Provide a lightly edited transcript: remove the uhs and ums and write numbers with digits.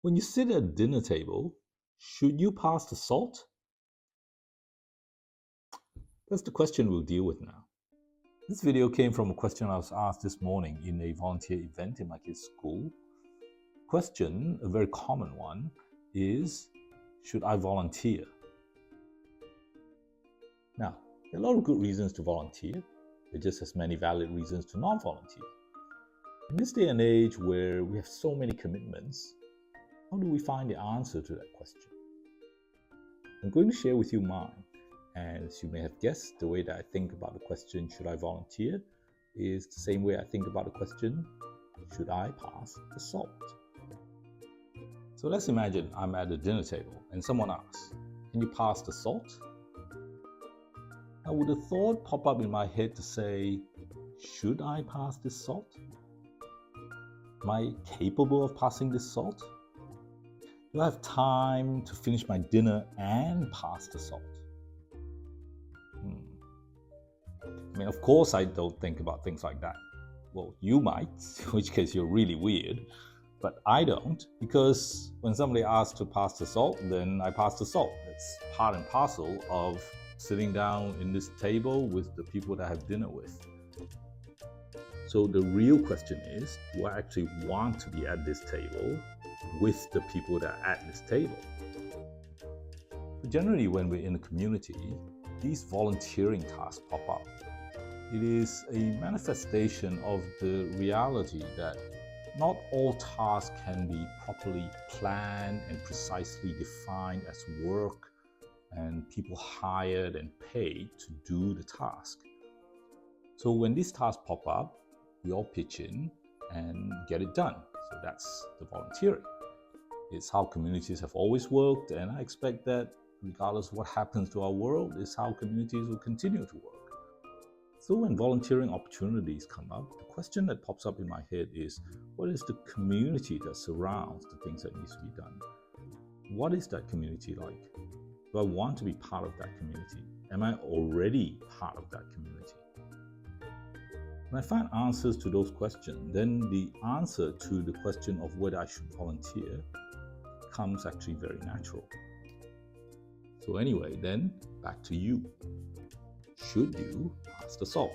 When you sit at a dinner table, should you pass the salt? That's the question we'll deal with now. This video came from a question I was asked this morning in a volunteer event in my kids' school. Question, a very common one, is should I volunteer? Now, there are a lot of good reasons to volunteer. There are just as many valid reasons to not volunteer. In this day and age where we have so many commitments, how do we find the answer to that question? I'm going to share with you mine. And as you may have guessed, the way that I think about the question, should I volunteer, is the same way I think about the question, should I pass the salt? So let's imagine I'm at a dinner table and someone asks, can you pass the salt? Now, would a thought pop up in my head to say, should I pass this salt? Am I capable of passing this salt? Do I have time to finish my dinner and pass the salt? I mean, of course, I don't think about things like that. Well, you might, in which case you're really weird, but I don't, because when somebody asks to pass the salt, then I pass the salt. It's part and parcel of sitting down in this table with the people that I have dinner with. So the real question is, do I actually want to be at this table with the people that are at this table? But generally, when we're in a community, these volunteering tasks pop up. It is a manifestation of the reality that not all tasks can be properly planned and precisely defined as work and people hired and paid to do the task. So when these tasks pop up, we all pitch in and get it done. So that's the volunteering. It's how communities have always worked, and I expect that regardless of what happens to our world, is how communities will continue to work. So when volunteering opportunities come up, the question that pops up in my head is, what is the community that surrounds the things that needs to be done? What is that community like? Do I want to be part of that community? Am I already part of that community? When I find answers to those questions, then the answer to the question of whether I should volunteer comes actually very natural. So anyway, then back to you. Should you pass the salt?